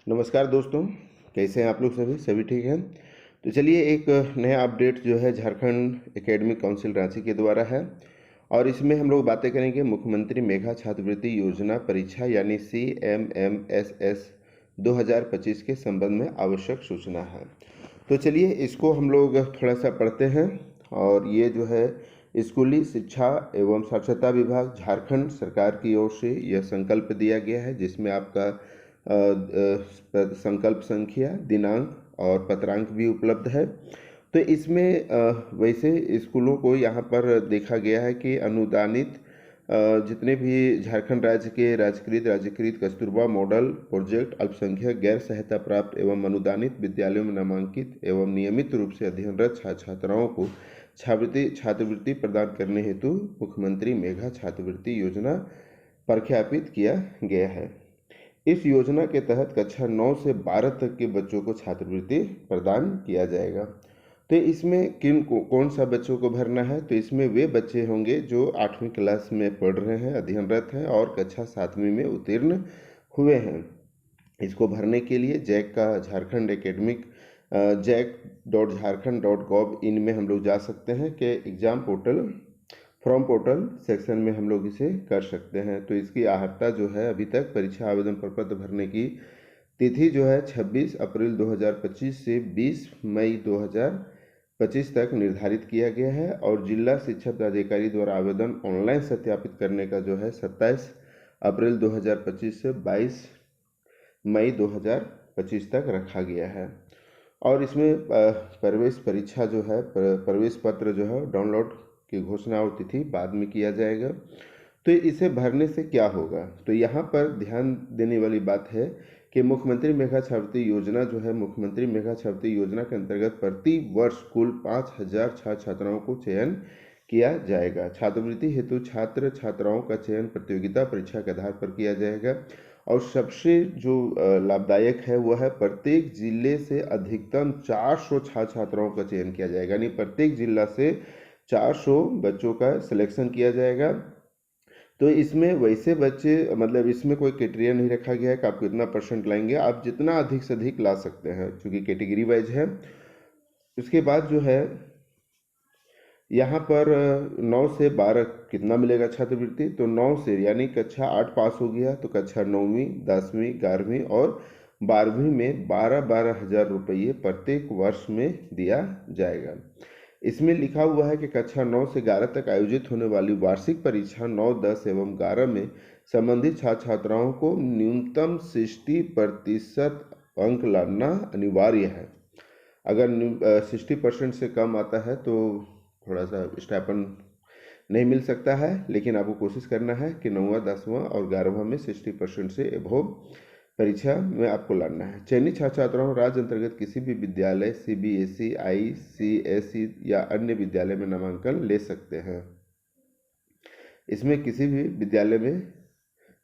नमस्कार दोस्तों, कैसे हैं आप लोग? सभी ठीक हैं। तो चलिए, एक नया अपडेट जो है झारखंड एकेडमिक काउंसिल रांची के द्वारा है और इसमें हम लोग बातें करेंगे मुख्यमंत्री मेधा छात्रवृत्ति योजना परीक्षा यानी CMMSS 2025 के संबंध में आवश्यक सूचना है। तो चलिए इसको हम लोग थोड़ा सा पढ़ते हैं। और ये जो है स्कूली शिक्षा एवं साक्षरता विभाग झारखंड सरकार की ओर से यह संकल्प दिया गया है, जिसमें आपका संकल्प संख्या, दिनांक और पत्रांक भी उपलब्ध है। तो इसमें वैसे स्कूलों को यहाँ पर देखा गया है कि अनुदानित जितने भी झारखंड राज्य के राज्यकृत कस्तूरबा मॉडल प्रोजेक्ट अल्पसंख्यक गैर सहायता प्राप्त एवं अनुदानित विद्यालयों में नामांकित एवं नियमित रूप से अध्ययनरत छात्राओं को छात्रवृत्ति प्रदान करने हेतु मुख्यमंत्री मेधा छात्रवृत्ति योजना प्रख्यापित किया गया है। इस योजना के तहत कक्षा 9 से 12 तक के बच्चों को छात्रवृत्ति प्रदान किया जाएगा। तो इसमें कौन सा बच्चों को भरना है? तो इसमें वे बच्चे होंगे जो 8वीं क्लास में पढ़ रहे हैं, अध्ययनरत हैं और कक्षा 7वीं में उत्तीर्ण हुए हैं। इसको भरने के लिए जैक का झारखंड एकेडमिक jack.jharkhand.gov इन में हम लोग जा सकते हैं कि exam portal form portal section में हम लोग इसे कर सकते हैं। तो इसकी आहर्ता जो है, अभी तक परीक्षा आवेदन प्रपत्र भरने की तिथि जो है 26 अप्रैल 2025 से 20 मई 2025 तक निर्धारित किया गया है और जिला शिक्षा पदाधिकारी द्वारा आवेदन ऑनलाइन सत्यापित करने का जो है 27 अप्रैल 2025 से 22 मई 2025 तक रखा गया है। और इसमें प्रवेश परीक्षा जो है, प्रवेश पत्र जो है डाउनलोड की घोषणा और तिथि बाद में किया जाएगा। तो इसे भरने से क्या होगा? तो यहाँ पर ध्यान देने वाली बात है कि मुख्यमंत्री मेधा छात्रवृत्ति योजना जो है, मुख्यमंत्री मेधा छात्रवृत्ति योजना के अंतर्गत प्रति वर्ष कुल 5000 छात्र छात्राओं को चयन किया जाएगा। छात्रवृत्ति हेतु छात्र छात्राओं का चयन प्रतियोगिता परीक्षा के आधार पर किया जाएगा और सबसे जो लाभदायक है वह है प्रत्येक जिले से अधिकतम 400 छात्र छात्राओं का चयन किया जाएगा। यानी प्रत्येक जिला से 400 बच्चों का सिलेक्शन किया जाएगा। तो इसमें वैसे बच्चे, मतलब इसमें कोई क्राइटेरिया नहीं रखा गया है कि आप कितना परसेंट लाएंगे, आप जितना अधिक से अधिक ला सकते हैं, क्योंकि कैटेगरी वाइज है। उसके बाद जो है यहाँ पर 9 से 12 कितना मिलेगा छात्रवृत्ति? तो 9 से यानी कक्षा 8 पास हो गया तो कक्षा 9वीं 10वीं 11वीं और 12वीं में 12 हज़ार रुपये प्रत्येक वर्ष में दिया जाएगा। इसमें लिखा हुआ है कि कक्षा 9 से 11 तक आयोजित होने वाली वार्षिक परीक्षा 9, 10 एवं 11 में संबंधित छात्र छात्राओं को न्यूनतम 60% अंक लाना अनिवार्य है। अगर 60% से कम आता है तो थोड़ा सा स्टाइपेंड नहीं मिल सकता है, लेकिन आपको कोशिश करना है कि 9वां 10वां और 11वां में 60% से एबोव परीक्षा में आपको लाना है। चयनित छात्र छात्राओं राज्य अंतर्गत किसी भी विद्यालय CBSE, ICSE या अन्य विद्यालय में नामांकन ले सकते हैं। इसमें किसी भी विद्यालय में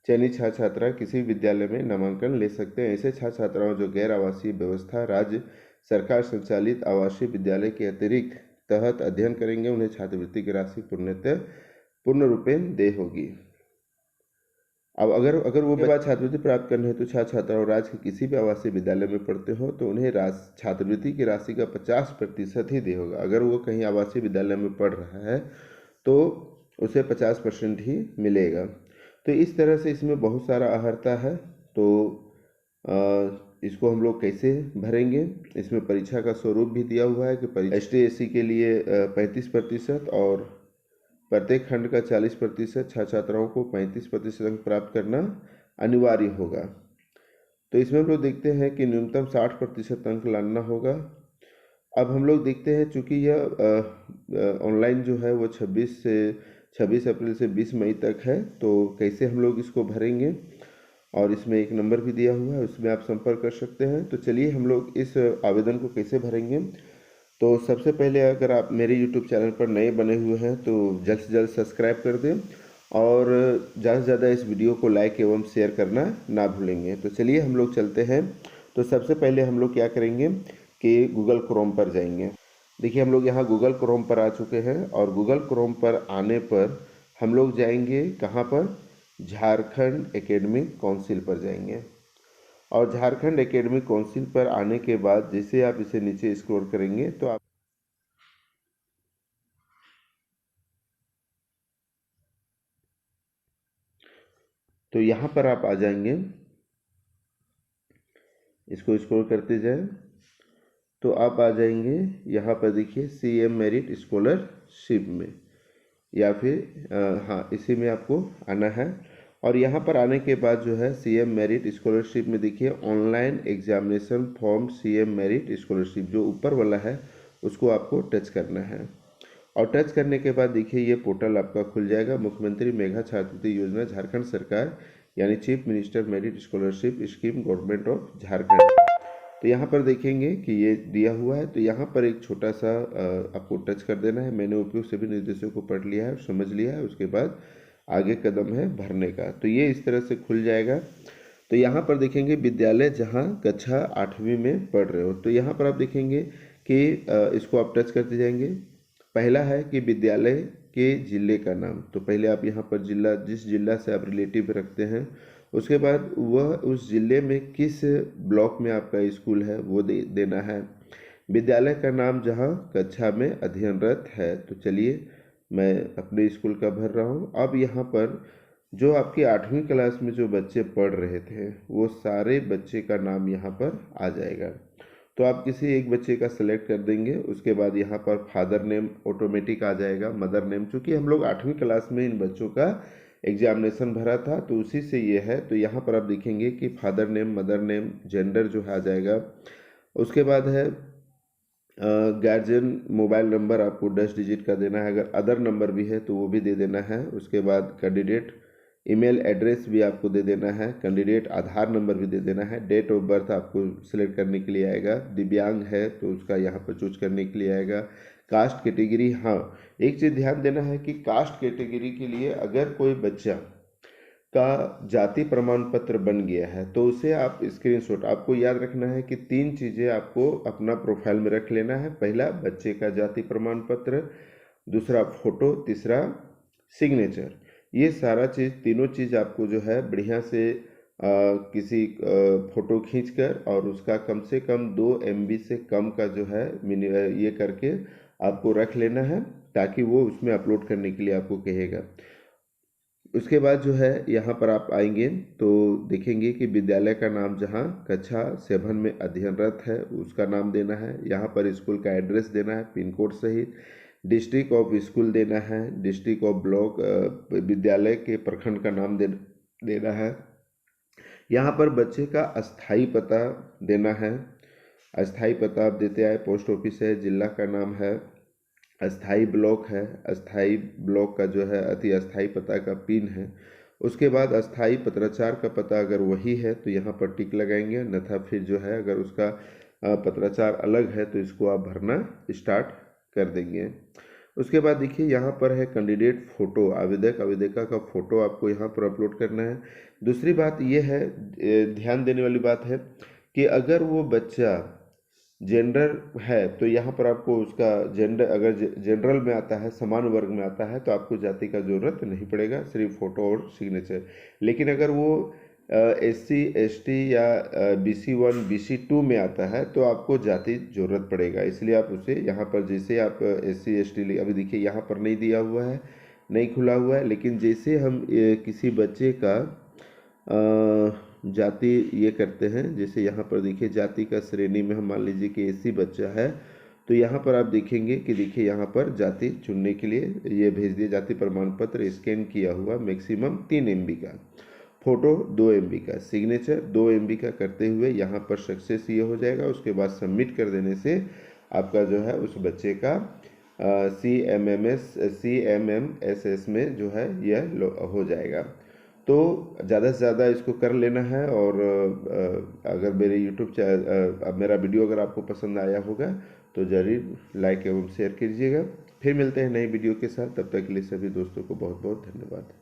चयनित छात्र छात्रा किसी विद्यालय में नामांकन ले सकते हैं। ऐसे छात्र छात्राओं जो गैर आवासीय व्यवस्था राज्य सरकार संचालित आवासीय विद्यालय के अतिरिक्त तहत अध्ययन करेंगे, उन्हें छात्रवृत्ति की राशि पूर्ण रूपेण देय होगी। अब अगर वो बाद छात्रवृत्ति प्राप्त करने हेतु छात्र छात्राओं राज्य के किसी भी आवासीय विद्यालय में पढ़ते हो तो उन्हें छात्रवृत्ति की राशि का 50% ही देय होगा। अगर वो कहीं आवासीय विद्यालय में पढ़ रहा है तो उसे 50% ही मिलेगा। तो इस तरह से इसमें बहुत सारा आहर्ता है। तो इसको हम लोग कैसे भरेंगे? इसमें परीक्षा का स्वरूप भी दिया हुआ है कि ST SC के लिए 35% और प्रत्येक खंड का 40% छात्र छात्राओं को 35% अंक प्राप्त करना अनिवार्य होगा। तो इसमें हम लोग देखते हैं कि न्यूनतम 60% अंक लाना होगा। अब हम लोग देखते हैं, चूँकि यह ऑनलाइन जो है वो 26 अप्रैल से 20 मई तक है, तो कैसे हम लोग इसको भरेंगे? और इसमें एक नंबर भी दिया हुआ है, उसमें आप संपर्क कर सकते हैं। तो चलिए हम लोग इस आवेदन को कैसे भरेंगे। तो सबसे पहले अगर आप मेरे YouTube चैनल पर नए बने हुए हैं तो जल्द से जल्द सब्सक्राइब कर दें और ज़्यादा से ज़्यादा इस वीडियो को लाइक एवं शेयर करना ना भूलेंगे। तो चलिए हम लोग चलते हैं। तो सबसे पहले हम लोग क्या करेंगे कि गूगल क्रोम पर जाएंगे। देखिए, हम लोग यहाँ गूगल क्रोम पर आ चुके हैं और गूगल क्रोम पर आने पर हम लोग जाएंगे कहाँ पर? झारखंड एकेडमिक काउंसिल पर जाएंगे। और झारखंड एकेडमिक काउंसिल पर आने के बाद जैसे आप इसे नीचे स्क्रॉल करेंगे तो यहाँ पर आप आ जाएंगे। इसको स्क्रॉल करते जाएं तो आप आ जाएंगे यहाँ पर, देखिए CM मेरिट स्कॉलरशिप में, या फिर हाँ इसी में आपको आना है। और यहाँ पर आने के बाद जो है CM मेरिट स्कॉलरशिप में देखिए online examination form CM merit scholarship, जो ऊपर वाला है उसको आपको टच करना है। और टच करने के बाद देखिए ये पोर्टल आपका खुल जाएगा, मुख्यमंत्री मेघा छात्रवृत्ति योजना झारखंड सरकार यानी chief minister merit scholarship scheme government of Jharkhand. तो यहाँ पर देखेंगे कि ये दिया हुआ है, तो यहाँ पर एक छोटा सा आपको टच कर देना है। मैंने उपयुक्त सभी निर्देशों को पढ़ लिया है और समझ लिया है। उसके बाद आगे कदम है भरने का, तो ये इस तरह से खुल जाएगा। तो यहाँ पर देखेंगे विद्यालय जहाँ कक्षा 8वीं में पढ़ रहे हो, तो यहाँ पर आप देखेंगे कि इसको आप टच करते जाएंगे। पहला है कि विद्यालय के जिले का नाम, तो पहले आप यहाँ पर जिला, जिस जिला से आप रिलेटिव रखते हैं, उसके बाद वह उस जिले में किस ब्लॉक में आपका स्कूल है वो देना है। विद्यालय का नाम जहाँ कक्षा में अध्ययनरत है, तो चलिए मैं अपने स्कूल का भर रहा हूँ। अब यहाँ पर जो आपकी 8वीं क्लास में जो बच्चे पढ़ रहे थे वो सारे बच्चे का नाम यहाँ पर आ जाएगा। तो आप किसी एक बच्चे का सिलेक्ट कर देंगे, उसके बाद यहाँ पर फादर नेम ऑटोमेटिक आ जाएगा, मदर नेम, चूँकि हम लोग 8वीं क्लास में इन बच्चों का एग्जामिनेशन भरा था तो उसी से ये है। तो यहाँ पर आप देखेंगे कि father name, mother name, gender जो है आ जाएगा। उसके बाद है गार्जियन मोबाइल नंबर आपको 10 डिजिट का देना है, अगर अदर नंबर भी है तो वो भी दे देना है। उसके बाद कैंडिडेट ईमेल एड्रेस भी आपको दे देना है, कैंडिडेट आधार नंबर भी दे देना है। डेट ऑफ बर्थ आपको सिलेक्ट करने के लिए आएगा, दिव्यांग है तो उसका यहाँ पर चूज करने के लिए आएगा। कास्ट कैटेगरी, हाँ एक चीज़ ध्यान देना है कि कास्ट कैटेगरी के लिए अगर कोई बच्चा का जाति प्रमाण पत्र बन गया है तो उसे आप स्क्रीनशॉट, आपको याद रखना है कि 3 चीज़ें आपको अपना प्रोफाइल में रख लेना है। पहला बच्चे का जाति प्रमाण पत्र, दूसरा फोटो, तीसरा सिग्नेचर। ये सारा चीज़, तीनों चीज़ आपको जो है बढ़िया से किसी फ़ोटो खींचकर और उसका कम से कम 2 MB से कम का जो है ये करके आपको रख लेना है, ताकि वो उसमें अपलोड करने के लिए आपको कहेगा। उसके बाद जो है यहाँ पर आप आएंगे तो देखेंगे कि विद्यालय का नाम जहाँ कक्षा 7 में अध्ययनरत है उसका नाम देना है। यहाँ पर स्कूल का एड्रेस देना है पिन कोड सहित, डिस्ट्रिक्ट ऑफ स्कूल देना है, डिस्ट्रिक्ट ऑफ ब्लॉक, विद्यालय के प्रखंड का नाम देना है। यहाँ पर बच्चे का अस्थाई पता देना है, अस्थाई पता आप देते आए, पोस्ट ऑफिस है, जिला का नाम है, अस्थाई ब्लॉक है, अस्थाई ब्लॉक का जो है अति अस्थाई पता का पिन है। उसके बाद अस्थाई पत्राचार का पता अगर वही है तो यहाँ पर टिक लगाएंगे, अन्यथा फिर जो है अगर उसका पत्राचार अलग है तो इसको आप भरना स्टार्ट कर देंगे। उसके बाद देखिए यहाँ पर है कैंडिडेट फ़ोटो, आवेदक आवेदिका का फ़ोटो आपको यहाँ पर अपलोड करना है। दूसरी बात ये है, ध्यान देने वाली बात है कि अगर वो बच्चा जेंडर है तो यहाँ पर आपको उसका जेंडर, अगर जनरल में आता है, समान वर्ग में आता है, तो आपको जाति का ज़रूरत नहीं पड़ेगा, सिर्फ फ़ोटो और सिग्नेचर। लेकिन अगर वो SC ST या BC1 BC2 में आता है तो आपको जाति ज़रूरत पड़ेगा, इसलिए आप उसे यहाँ पर, जैसे आप SC ST, अभी देखिए यहाँ पर नहीं दिया हुआ है, नहीं खुला हुआ है, लेकिन जैसे हम किसी बच्चे का जाति ये करते हैं, जैसे यहाँ पर देखिए जाति का श्रेणी में हम मान लीजिए कि SC बच्चा है, तो यहाँ पर आप देखेंगे कि देखिए यहाँ पर जाति चुनने के लिए ये भेज दिया, जाति प्रमाण पत्र स्कैन किया हुआ, मैक्सिमम 3 MB का, फोटो 2 MB का, सिग्नेचर 2 MB का करते हुए यहाँ पर सक्सेस ये हो जाएगा। उसके बाद सबमिट कर देने से आपका जो है उस बच्चे का CMMS में जो है यह हो जाएगा। तो ज़्यादा से ज़्यादा इसको कर लेना है। और अगर मेरे YouTube चैनल, मेरा वीडियो अगर आपको पसंद आया होगा तो ज़रूर लाइक एवं शेयर कीजिएगा। फिर मिलते हैं नई वीडियो के साथ, तब तक के लिए सभी दोस्तों को बहुत बहुत धन्यवाद।